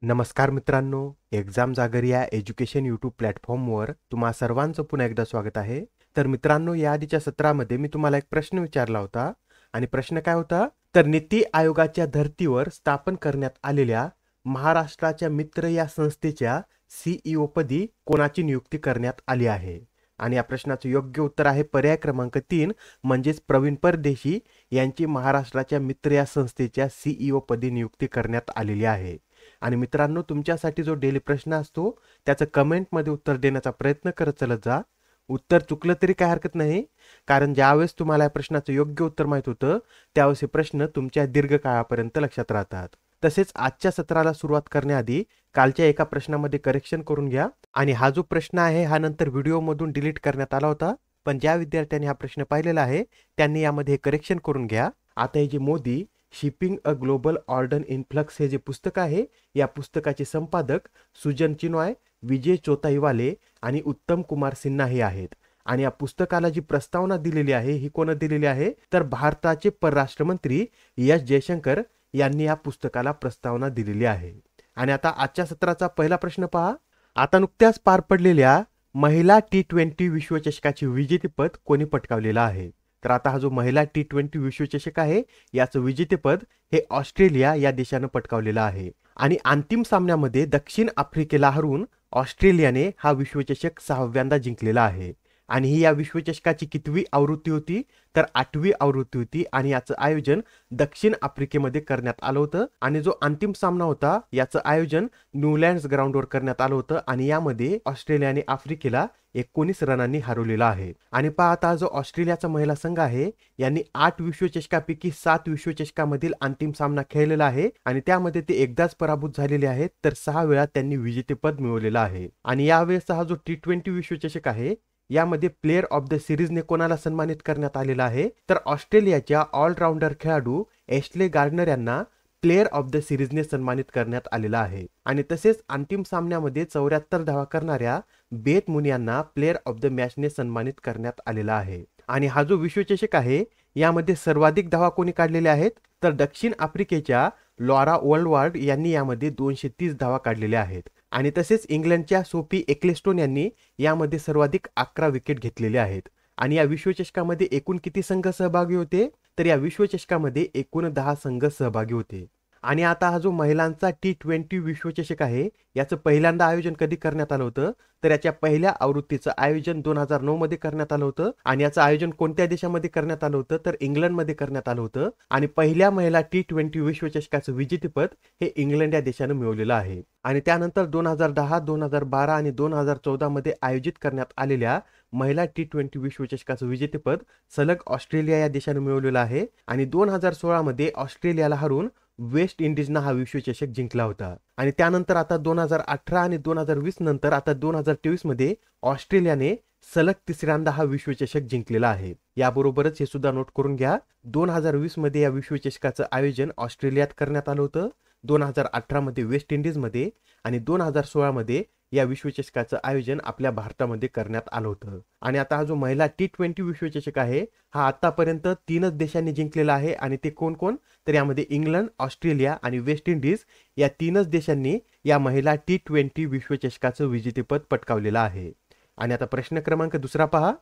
नमस्कार मित्रांनो, एक्झाम जागर या एज्युकेशन यूट्यूब प्लॅटफॉर्मवर तुम्हा सर्वांचं पुन्हा एकदा स्वागत आहे. तर मित्रांनो, या आधीच्या सत्रामध्ये मी तुम्हाला एक प्रश्न विचारला होता आणि प्रश्न काय होता? तर नीती आयोगाच्या धर्तीवर स्थापन करण्यात आलेल्या महाराष्ट्राच्या मित्र या संस्थेच्या सीईओ पदी कोणाची नियुक्ती करण्यात आली आहे? आणि या प्रश्नाचं योग्य उत्तर आहे पर्याय क्रमांक 3 म्हणजेच प्रवीण परदेशी यांची महाराष्ट्राच्या मित्र या संस्थेच्या सीईओ पदी नियुक्ती करण्यात आलेली आहे. आणि मित्रांनो, तुमच्यासाठी जो डेली प्रश्न असतो त्याचं कमेंटमध्ये उत्तर देण्याचा प्रयत्न करत चलत जा. उत्तर चुकलं तरी काय हरकत नाही, कारण ज्यावेळेस तुम्हाला या प्रश्नाचं योग्य उत्तर माहित होतं त्यावेळेस हे प्रश्न तुमच्या दीर्घकाळापर्यंत लक्षात राहतात. तसेच आजच्या सत्राला सुरुवात करण्याआधी कालच्या एका प्रश्नामध्ये करेक्शन करून घ्या. आणि हा जो प्रश्न आहे हा नंतर व्हिडिओमधून डिलीट करण्यात आला होता, पण ज्या विद्यार्थ्यांनी हा प्रश्न पाहिलेला आहे त्यांनी यामध्ये करेक्शन करून घ्या. आता हे जे Modi shipping a global order influx हे जे पुस्तक आहे, या पुस्तकाचे संपादक सुजन चिनॉय, विजय चोताईवाले आणि उत्तम कुमार सिन्हा हे आहेत. आणि या पुस्तकाला जी प्रस्तावना दिलेली आहे ही कोण दिलेली आहे? तर भारताचे परराष्ट्र मंत्री एस जयशंकर यांनी या पुस्तकाला प्रस्तावना दिलेली आहे. आणि आता आजच्या सत्राचा पहिला प्रश्न पहा. आता नुकत्याच पार पडलेल्या महिला T20 विश्वचषकाचे विजेतेपद कोणी पटकावलेलं आहे? तर आता हा जो महिला T20 विश्वचषक आहे याचं विजेतेपद हे ऑस्ट्रेलिया या देशानं पटकावलेलं आहे. आणि अंतिम सामन्यामध्ये दक्षिण आफ्रिकेला हरवून ऑस्ट्रेलियाने हा विश्वचषक 6व्यांदा जिंकलेला आहे. आणि ही या विश्वचषकाची कितवी आवृत्ती होती? तर 8वी आवृत्ती होती. आणि याचं आयोजन दक्षिण आफ्रिकेमध्ये करण्यात आलं होतं. आणि जो अंतिम सामना होता याचं आयोजन न्यूलँड्स ग्राउंडवर करण्यात आलं होतं. आणि यामध्ये ऑस्ट्रेलियाने आफ्रिकेला 19 रनांनी हरवलेला आहे. आणि पाहता जो ऑस्ट्रेलियाचा महिला संघ आहे यांनी 8 विश्वचषकापैकी 7 विश्वचषकामधील अंतिम सामना खेळलेला आहे. आणि त्यामध्ये ते एकदाच पराभूत झालेले आहेत, तर 6 वेळा त्यांनी विजेतेपद मिळवलेलं आहे. आणि यावेळेसचा हा जो T20 विश्वचषक आहे यामध्ये प्लेयर ऑफ द सिरीजने कोणाला सन्मानित करण्यात आलेला आहे? तर ऑस्ट्रेलियाच्या ऑलराऊंडर खेळाडू एश्ले गार्डनर यांना प्लेयर ऑफ द सिरीजने सन्मानित करण्यात आलेला आहे. आणि तसेच अंतिम सामन्यामध्ये 74 धावा करणाऱ्या बेथ मुन यांना प्लेयर ऑफ द मॅचने सन्मानित करण्यात आलेला आहे. आणि हा जो विश्वचषक आहे यामध्ये सर्वाधिक धावा कोणी काढलेल्या आहेत? तर दक्षिण आफ्रिकेच्या लॉरा वोल्डवार्ड यांनी यामध्ये 230 धावा काढलेल्या आहेत. आणि तसेच इंग्लंडच्या सोफी एक्लेस्टोन यांनी यामध्ये सर्वाधिक 11 विकेट घेतलेले आहेत. आणि या विश्वचषकामध्ये एकूण किती संघ सहभागी होते? तर या विश्वचषकामध्ये एकूण 10 संघ सहभागी होते. आणि आता हा जो महिलांचा T20 विश्वचषक आहे याचं पहिल्यांदा आयोजन कधी करण्यात आलं होतं? तर याच्या पहिल्या आवृत्तीचं आयोजन 2009 मध्ये करण्यात आलं होतं. आणि याचं आयोजन कोणत्या देशामध्ये करण्यात आलं होतं? तर इंग्लंडमध्ये करण्यात आलं होतं. आणि पहिल्या महिला T20 विश्वचषकाचं विजेतेपद हे इंग्लंड या देशानं मिळवलेलं आहे. आणि त्यानंतर 2010, 2012 आणि 2014 मध्ये आयोजित करण्यात आलेल्या महिला T20 विश्वचषकाचं विजेतेपद सलग ऑस्ट्रेलिया या देशानं मिळवलेलं आहे. आणि 2016 मध्ये ऑस्ट्रेलियाला हरवून वेस्ट इंडिजनं हा विश्वचषक जिंकला होता. आणि त्यानंतर आता 2018 आणि 2020 नंतर आता 2023 मध्ये ऑस्ट्रेलियाने सलग तिसऱ्यांदा हा विश्वचषक जिंकलेला आहे. याबरोबरच हे सुद्धा नोट करून घ्या, 2020 मध्ये या विश्वचषकाचं आयोजन ऑस्ट्रेलियात करण्यात आलं होतं, 2018 मध्ये वेस्ट इंडिजमध्ये आणि 2016 मध्ये या विश्वचषकाचं आयोजन आपल्या भारतामध्ये करण्यात आलं होतं. आणि आता हा जो महिला T20 विश्वचषक आहे हा आतापर्यंत 3च देशांनी जिंकलेला आहे. आणि ते कोण कोण? तर यामध्ये इंग्लंड, ऑस्ट्रेलिया आणि वेस्ट इंडिज या 3च देशांनी या महिला T20 विश्वचषकाचं विजेतेपद पटकावलेलं आहे. आणि आता प्रश्न क्रमांक दुसरा पहा.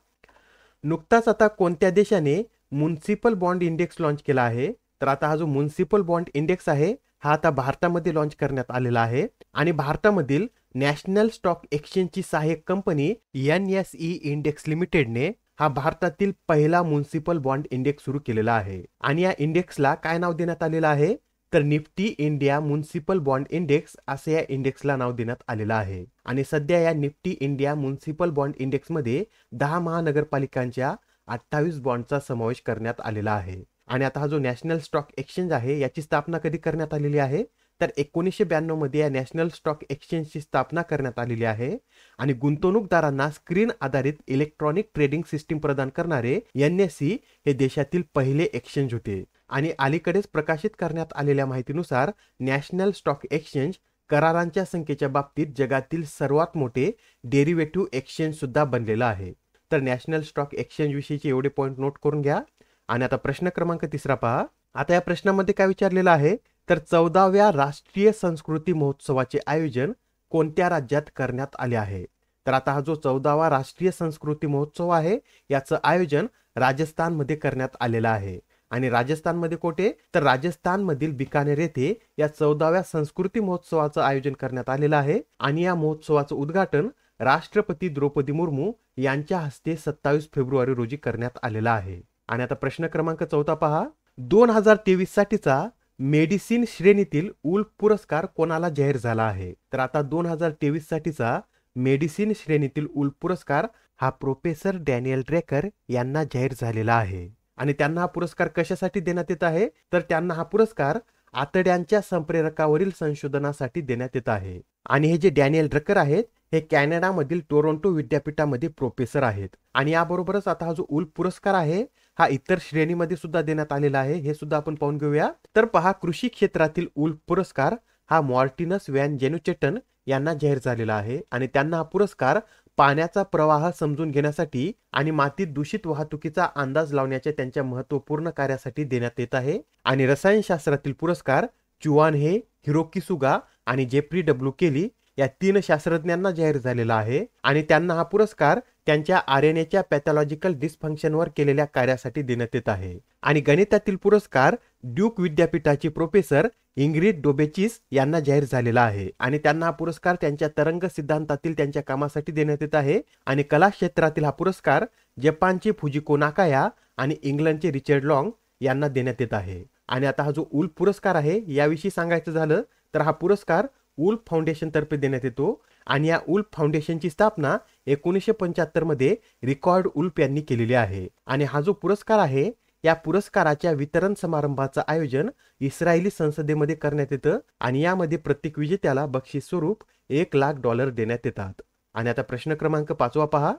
नुकताच आता कोणत्या देशाने म्युनिसिपल बॉन्ड इंडेक्स लॉन्च केला आहे? तर आता हा जो म्युनिसिपल बॉन्ड इंडेक्स आहे हा आता भारतामध्ये लॉन्च करण्यात आलेला आहे. आणि भारतामधील नॅशनल स्टॉक एक्सचेंजची सहाय्यक कंपनी NSE इंडेक्स लिमिटेडने हा भारतातील पहिला म्युनिसिपल बॉन्ड इंडेक्स सुरू केलेला आहे. आणि या इंडेक्सला काय नाव देण्यात आलेलं आहे? तर Nifty India municipal bond index असे या इंडेक्सला नाव देण्यात आलेलं आहे. आणि सध्या या निफ्टी इंडिया म्युनिसिपल बॉन्ड इंडेक्समध्ये 10 महानगरपालिकांच्या 28 बॉन्डचा समावेश करण्यात आलेला आहे. आणि आता हा जो नॅशनल स्टॉक एक्सचेंज आहे याची स्थापना कधी करण्यात आलेली आहे? तर 1992 मध्ये या नॅशनल स्टॉक एक्सचेंजची स्थापना करण्यात आलेली आहे. आणि गुंतवणूकदारांना स्क्रीन आधारित इलेक्ट्रॉनिक ट्रेडिंग सिस्टीम प्रदान करणारे NSE हे देशातील पहिले एक्सचेंज होते. आणि अलीकडेच प्रकाशित करण्यात आलेल्या माहितीनुसार नॅशनल स्टॉक एक्सचेंज करारांच्या संख्येच्या बाबतीत जगातील सर्वात मोठे डेरिव्हेटिव्ह एक्सचेंज सुद्धा बनलेलं आहे. तर नॅशनल स्टॉक एक्सचेंज विषयीचे एवढे पॉईंट नोट करून घ्या. आणि आता प्रश्न क्रमांक तिसरा पहा. आता या प्रश्नामध्ये काय विचारलेलं आहे? तर 14व्या राष्ट्रीय संस्कृती महोत्सवाचे आयोजन कोणत्या राज्यात करण्यात आले आहे? तर आता हा जो 14वा राष्ट्रीय संस्कृती महोत्सव आहे याचं आयोजन राजस्थानमध्ये करण्यात आलेलं आहे. आणि राजस्थानमध्ये कोठे? तर राजस्थानमधील बिकानेर येथे या 14व्या संस्कृती महोत्सवाचं आयोजन करण्यात आलेलं आहे. आणि या महोत्सवाचं उद्घाटन राष्ट्रपती द्रौपदी मुर्मू यांच्या हस्ते 27 फेब्रुवारी रोजी करण्यात आलेला आहे. आणि आता प्रश्न क्रमांक 14 पहा. 2023 साठीचा मेडिसिन श्रेणीतील उल्फ पुरस्कार कोणाला जाहीर झाला आहे? तर आता 2023 साठीचा मेडिसिन श्रेणीतील उल्फ पुरस्कार हा प्रोफेसर डॅनियल ड्रेकर यांना जाहीर झालेला आहे. आणि त्यांना हा पुरस्कार कशासाठी देण्यात येत आहे? तर त्यांना हा पुरस्कार आतड्यांच्या संप्रेरकावरील संशोधनासाठी देण्यात येत आहे. आणि हे जे डॅनियल ड्रेकर आहेत हे कॅनडामधील टोरंटो विद्यापीठामध्ये प्रोफेसर आहेत. आणि याबरोबरच आता हा जो उल्फ पुरस्कार आहे हा इतर श्रेणीमध्ये सुद्धा देण्यात आलेला आहे, हे सुद्धा आपण पाहून घेऊया. तर पहा, कृषी क्षेत्रातील उल्फ पुरस्कार हा मॉर्टिनस व्हॅन जेनुचेटन यांना जाहीर झालेला आहे. आणि त्यांना हा पुरस्कार पाण्याचा प्रवाह समजून घेण्यासाठी आणि मातीत दूषित वाहतुकीचा अंदाज लावण्याच्या त्यांच्या महत्त्वपूर्ण कार्यासाठी देण्यात येत आहे. आणि रसायनशास्त्रातील पुरस्कार चुआन हे, हिरोकी सुगा आणि जेफ्री डब्ल्यू केली या 3 शास्त्रज्ञांना जाहीर झालेला आहे. आणि त्यांना हा पुरस्कार त्यांच्या आरएनएच्या पॅथॉलॉजिकल डिस्फंक्शनवर केलेल्या कार्यासाठी देण्यात येत आहे. आणि गणितातील पुरस्कार ड्यूक विद्यापीठाचे प्रोफेसर इंग्रिड डोबेचिस यांना जाहीर झालेला आहे. आणि त्यांना हा पुरस्कार त्यांच्या तरंग सिद्धांतातील त्यांच्या कामासाठी देण्यात येत आहे. आणि कला क्षेत्रातील हा पुरस्कार जपानचे फुजिको नाकाया आणि इंग्लंडचे रिचर्ड लॉंग यांना देण्यात येत आहे. आणि आता हा जो उल्फ पुरस्कार आहे याविषयी सांगायचं झालं तर हा पुरस्कार उल्फ फाउंडेशन तर्फे देण्यात येतो. आणि या उल्फ फाउंडेशनची स्थापना 1975 मध्ये रिकॉर्ड उल्फ यांनी केलेली आहे. आणि हा जो पुरस्कार आहे या पुरस्काराच्या वितरण समारंभाचं आयोजन इस्रायली संसदेमध्ये करण्यात येतं. आणि यामध्ये प्रत्येक विजेत्याला बक्षीस स्वरूप $1,00,000 देण्यात येतात. आणि आता प्रश्न क्रमांक 5 पहा.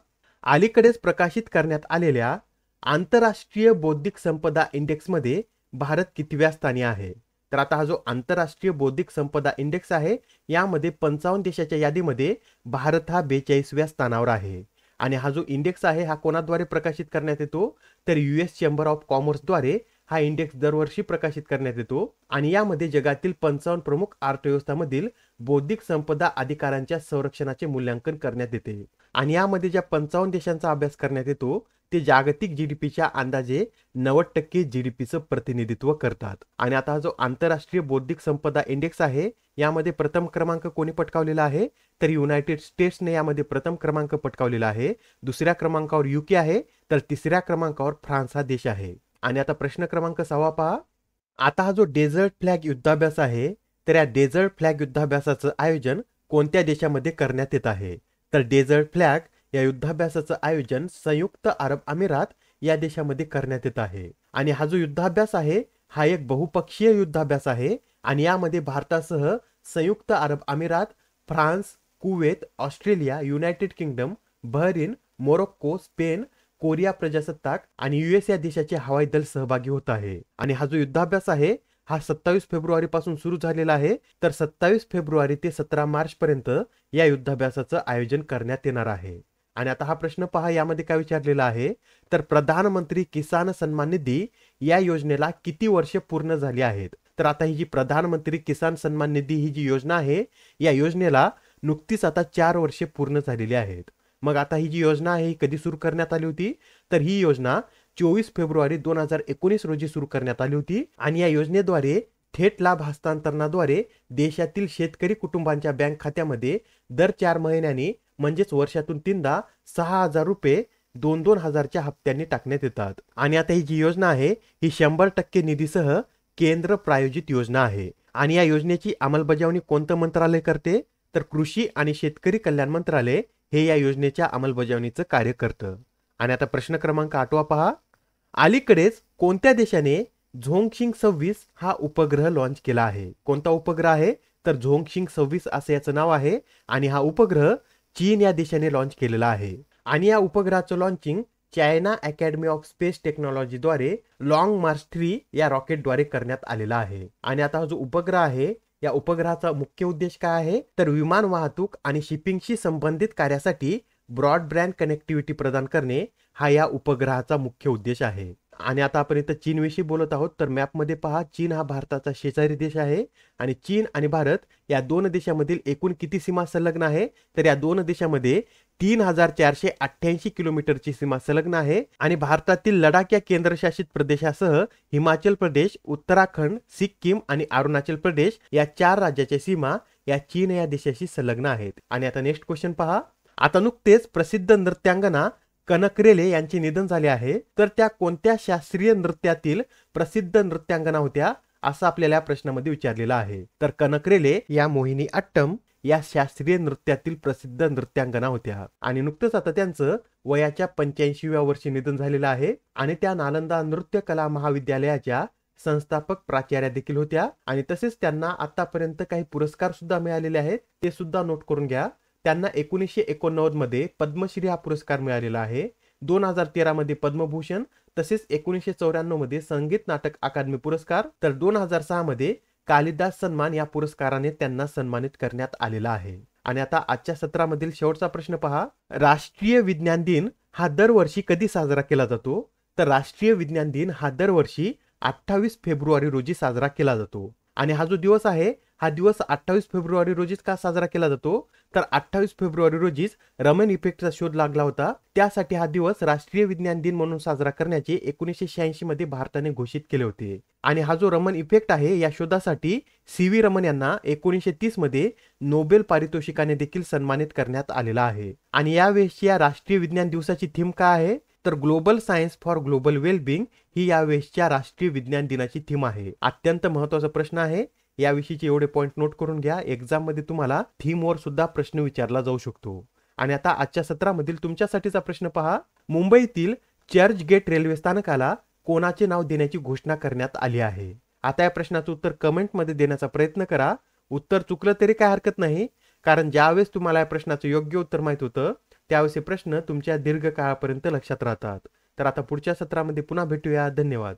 अलीकडेच प्रकाशित करण्यात आलेल्या आंतरराष्ट्रीय बौद्धिक संपदा इंडेक्समध्ये भारत कितव्या स्थानी आहे? तर आता हा जो आंतरराष्ट्रीय बौद्धिक संपदा इंडेक्स आहे यामध्ये 55 देशाच्या यादीमध्ये भारत हा 42व्या स्थानावर आहे. आणि हा जो इंडेक्स आहे हा कोणाद्वारे प्रकाशित करण्यात येतो? तर US चेंबर ऑफ कॉमर्सद्वारे हा इंडेक्स दरवर्षी प्रकाशित करण्यात येतो. आणि यामध्ये जगातील 55 प्रमुख अर्थव्यवस्थांमधील बौद्धिक संपदा अधिकारांच्या संरक्षणाचे मूल्यांकन करण्यात येते. आणि यामध्ये ज्या 55 देशांचा अभ्यास करण्यात येतो ते जागतिक जीडीपीच्या अंदाजे 90% जीडीपीचं प्रतिनिधित्व करतात. आणि आता हा जो आंतरराष्ट्रीय बौद्धिक संपदा इंडेक्स आहे यामध्ये प्रथम क्रमांक कोणी पटकावलेला आहे? तर युनायटेड स्टेट्सने यामध्ये प्रथम क्रमांक पटकावलेला आहे. दुसऱ्या क्रमांकावर UK आहे. तर तिसऱ्या क्रमांकावर फ्रान्स हा देश आहे. आणि आता प्रश्न क्रमांक 6 पहा. आता हा जो डेझर्ट फ्लॅग युद्धाभ्यास आहे तर या डेझर्ट फ्लॅग युद्धाभ्यासाचं आयोजन कोणत्या देशामध्ये करण्यात येत आहे? तर डेझर्ट फ्लॅग या युद्धाभ्यासाचं आयोजन संयुक्त अरब अमिरात या देशामध्ये करण्यात येत आहे. आणि हा जो युद्धाभ्यास आहे हा एक बहुपक्षीय युद्धाभ्यास आहे. आणि यामध्ये भारतासह संयुक्त अरब अमिरात, France, Kuwait, Australia, United kingdom, Bahrain, Morocco, Spain, Korea प्रजासत्ताक आणि US या देशाचे हवाई दल सहभागी होत आहे. आणि हा जो युद्धाभ्यास आहे हा 27 फेब्रुवारी पासून सुरू झालेला आहे. तर 27 फेब्रुवारी ते 17 मार्च पर्यंत या युद्धाभ्यासाचं आयोजन करण्यात येणार आहे. आणि आता हा प्रश्न पहा, यामध्ये काय विचारलेला आहे? तर प्रधानमंत्री किसान सन्मान निधी या योजनेला किती वर्षे पूर्ण झाली आहेत? तर आता ही जी प्रधानमंत्री किसान सन्मान निधी ही जी योजना आहे या योजनेला नुकतीच आता 4 वर्षे पूर्ण झालेली आहेत. मग आता ही जी योजना आहे ही कधी सुरू करण्यात आली होती? तर ही योजना 24 फेब्रुवारी 2019 रोजी सुरू करण्यात आली होती. आणि या योजनेद्वारे थेट लाभ हस्तांतरणाद्वारे देशातील शेतकरी कुटुंबांच्या बँक खात्यामध्ये दर 4 महिन्यांनी म्हणजेच वर्षातून 3दा 6,000 रुपये 2-2 हजारच्या हप्त्यांनी टाकण्यात येतात. आणि आता ही जी योजना आहे ही 100% निधीसह केंद्र प्रायोजित योजना आहे. आणि या योजनेची अंमलबजावणी कोणतं मंत्रालय करते? तर कृषी आणि शेतकरी कल्याण मंत्रालय हे या योजनेच्या अंमलबजावणीचं कार्य करतं. आणि आता प्रश्न क्रमांक 8 पहा. अलीकडेच कोणत्या देशाने झोंगशिंग 26 हा उपग्रह लॉन्च केला आहे? कोणता उपग्रह आहे? तर झोंगशिंग 26 असं याचं नाव आहे. आणि हा उपग्रह चीन या देशाने लॉन्च केलेला आहे. आणि या उपग्रहाचं launching China academy of space टेक्नॉलॉजीद्वारे लॉंग मार्च 3 या रॉकेटद्वारे करण्यात आलेला आहे. आणि आता हा जो उपग्रह आहे या उपग्रहाचा मुख्य उद्देश काय आहे? तर विमान वाहतूक आणि शिपिंगशी संबंधित कार्यासाठी ब्रॉडबँड कनेक्टिव्हिटी प्रदान करणे हा या उपग्रहाचा मुख्य उद्देश आहे. आणि आता आपण इथं चीनविषयी बोलत आहोत. तर मॅपमध्ये पहा, चीन हा भारताचा शेजारी देश आहे आणि चीन आणि भारत या दोन देशामधील एकूण किती सीमा संलग्न आहे? तर या दोन देशामध्ये 3488 किलोमीटरची सीमा संलग्न आहे आणि भारतातील लडाख या केंद्रशासित प्रदेशासह हिमाचल प्रदेश, उत्तराखंड, सिक्कीम आणि अरुणाचल प्रदेश या 4 राज्याच्या सीमा या चीन या देशाशी संलग्न आहेत. आणि आता नेक्स्ट क्वेश्चन पहा. आता नुकतेच प्रसिद्ध नृत्यांगना कनक रेले यांचे निधन झाले आहे. तर त्या कोणत्या शास्त्रीय नृत्यातील प्रसिद्ध नृत्यांगना होत्या, असं आपल्याला या प्रश्नामध्ये विचारलेलं आहे. तर कनक रेले या मोहिनी अट्टम या शास्त्रीय नृत्यातील प्रसिद्ध नृत्यांगना होत्या आणि नुकतंच आता त्यांचं वयाच्या 85व्या वर्षी निधन झालेलं आहे. आणि त्या नालंदा नृत्य कला महाविद्यालयाच्या संस्थापक प्राचार्या देखील होत्या आणि तसेच त्यांना आतापर्यंत काही पुरस्कार सुद्धा मिळालेले आहेत, ते सुद्धा नोट करून घ्या. त्यांना 1989 मध्ये पद्मश्री हा पुरस्कार मिळालेला आहे, 2013 मध्ये पद्मभूषण, तसेच 1994 मध्ये संगीत नाटक अकादमी पुरस्कार, तर 2006 मध्ये कालिदास सन्मान या पुरस्काराने त्यांना सन्मानित करण्यात आलेला आहे. आणि आता आजच्या सत्रामधील शेवटचा प्रश्न पहा. राष्ट्रीय विज्ञान दिन हा दरवर्षी कधी साजरा केला जातो? तर राष्ट्रीय विज्ञान दिन हा दरवर्षी 28 फेब्रुवारी रोजी साजरा केला जातो. आणि हा जो दिवस आहे, हा दिवस 28 फेब्रुवारी रोजीच का साजरा केला जातो? तर 28 फेब्रुवारी रोजीच रमन इफेक्टचा शोध लागला होता. त्यासाठी हा दिवस राष्ट्रीय विज्ञान दिन म्हणून साजरा करण्याचे 1986 मध्ये भारताने घोषित केले होते. आणि हा जो रमन इफेक्ट आहे, या शोधासाठी CV रमन यांना 1930 मध्ये नोबेल पारितोषिकाने देखील सन्मानित करण्यात आलेला आहे. आणि यावेळेसची या राष्ट्रीय विज्ञान दिवसाची थीम काय आहे? तर global science for global wellbeing ही यावेळेसच्या राष्ट्रीय विज्ञान दिनाची थीम आहे. अत्यंत महत्त्वाचा प्रश्न आहे. याविषयीचे एवढे पॉईंट नोट करून घ्या. एक्झाम मध्ये तुम्हाला थीमवर सुद्धा प्रश्न विचारला जाऊ शकतो. आणि आता आजच्या सत्रामधील तुमच्यासाठीचा प्रश्न पहा. मुंबईतील चर्च गेट रेल्वे स्थानकाला कोणाचे नाव देण्याची घोषणा करण्यात आली आहे? आता या प्रश्नाचं उत्तर कमेंटमध्ये देण्याचा प्रयत्न करा. उत्तर चुकलं तरी काय हरकत नाही, कारण ज्यावेळेस तुम्हाला या प्रश्नाचं योग्य उत्तर माहित होतं, त्यावेळेस हे प्रश्न तुमच्या दीर्घकाळापर्यंत लक्षात राहतात. तर आता पुढच्या सत्रामध्ये पुन्हा भेटूया. धन्यवाद.